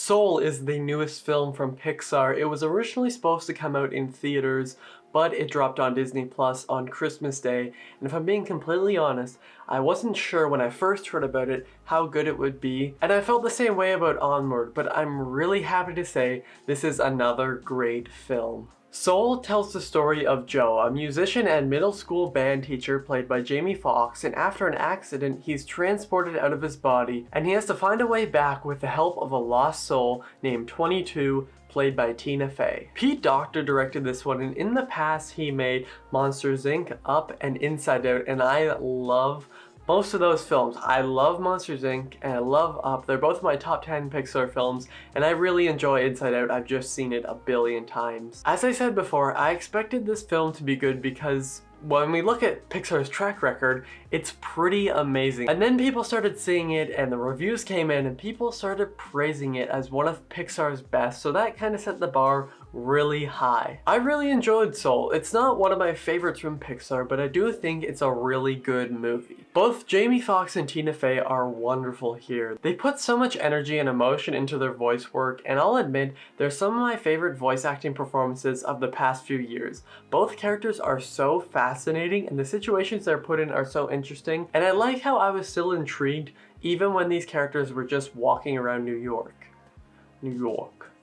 Soul is the newest film from Pixar. It was originally supposed to come out in theaters, but it dropped on Disney Plus on Christmas Day, and if I'm being completely honest, I wasn't sure when I first heard about it how good it would be, and I felt the same way about Onward, but I'm really happy to say this is another great film. Soul tells the story of Joe, a musician and middle school band teacher played by Jamie Foxx, and after an accident, he's transported out of his body, and he has to find a way back with the help of a lost soul named 22, played by Tina Fey. Pete Docter directed this one, and in the past he made Monsters Inc., Up, and Inside Out, and I love most of those films. I love Monsters Inc. and I love Up. They're both my top 10 Pixar films, and I really enjoy Inside Out. I've just seen it a billion times. As I said before, I expected this film to be good because when we look at Pixar's track record, it's pretty amazing. And then people started seeing it and the reviews came in and people started praising it as one of Pixar's best, so that kind of set the bar really high. I really enjoyed Soul. It's not one of my favorites from Pixar, but I do think it's a really good movie. Both Jamie Foxx and Tina Fey are wonderful here. They put so much energy and emotion into their voice work, and I'll admit they're some of my favorite voice acting performances of the past few years. Both characters are so fascinating and the situations they're put in are so interesting, and I like how I was still intrigued even when these characters were just walking around New York.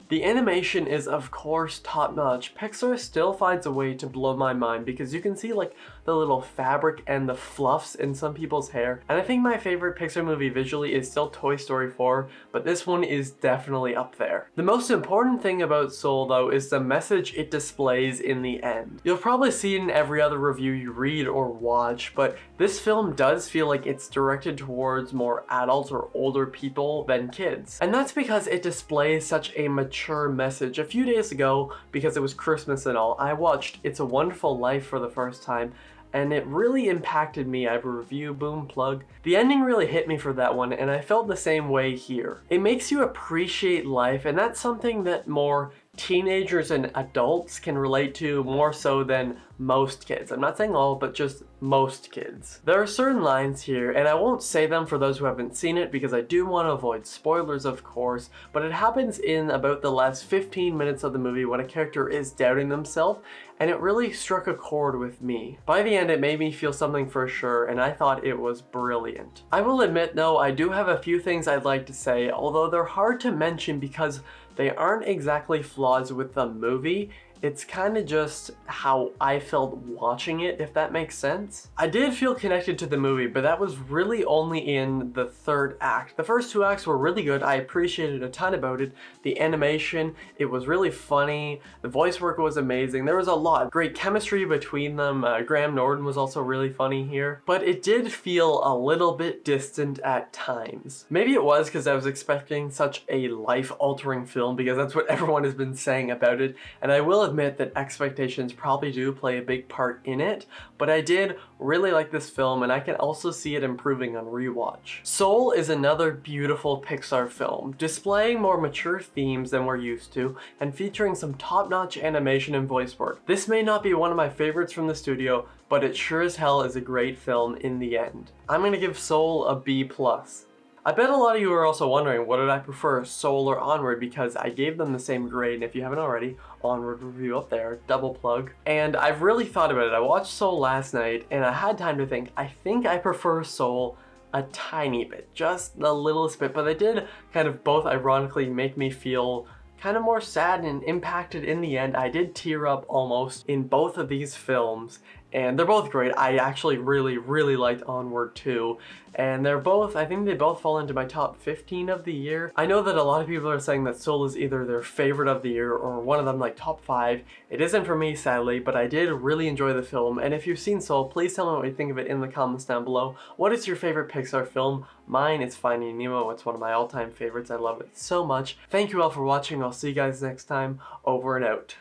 The animation is of course top notch. Pixar still finds a way to blow my mind because you can see like the little fabric and the fluffs in some people's hair. And I think my favorite Pixar movie visually is still Toy Story 4, but this one is definitely up there. The most important thing about Soul though is the message it displays in the end. You'll probably see it in every other review you read or watch, but this film does feel like it's directed towards more adults or older people than kids. And that's because it displays such a mature message. A few days ago, because it was Christmas and all, I watched It's a Wonderful Life for the first time, and it really impacted me. I have a review, boom, plug. The ending really hit me for that one, and I felt the same way here. It makes you appreciate life, and that's something that more teenagers and adults can relate to more so than most kids. I'm not saying all, but just most kids. There are certain lines here, and I won't say them for those who haven't seen it because I do want to avoid spoilers, of course, but it happens in about the last 15 minutes of the movie when a character is doubting themselves, and it really struck a chord with me. By the end, it made me feel something for sure, and I thought it was brilliant. I will admit though, I do have a few things I'd like to say, although they're hard to mention because they aren't exactly flaws with the movie. It's kind of just how I felt watching it, if that makes sense. I did feel connected to the movie, but that was really only in the third act. The first two acts were really good. I appreciated a ton about it. The animation, it was really funny. The voice work was amazing. There was a lot. Great chemistry between them. Graham Norton was also really funny here. But it did feel a little bit distant at times. Maybe it was because I was expecting such a life-altering film because that's what everyone has been saying about it, and I will admit that expectations probably do play a big part in it, but I did really like this film and I can also see it improving on rewatch. Soul is another beautiful Pixar film, displaying more mature themes than we're used to and featuring some top-notch animation and voice work. This may not be one of my favorites from the studio, but it sure as hell is a great film in the end. I'm gonna give Soul a B+. I bet a lot of you are also wondering, what did I prefer, Soul or Onward, because I gave them the same grade, and if you haven't already, Onward review up there, double plug. And I've really thought about it. I watched Soul last night, and I had time to think. I think I prefer Soul a tiny bit, just the littlest bit, but they did kind of both ironically make me feel kind of more sad and impacted in the end. I did tear up almost in both of these films, and they're both great. I actually really liked Onward too, and they're both, I think they both fall into my top 15 of the year. I know that a lot of people are saying that Soul is either their favorite of the year or one of them like top 5. It isn't for me, sadly, but I did really enjoy the film, and if you've seen Soul, please tell me what you think of it in the comments down below. What is your favorite Pixar film? Mine is Finding Nemo. It's one of my all-time favorites. I love it so much. Thank you all for watching. I'll see you guys next time. Over and out.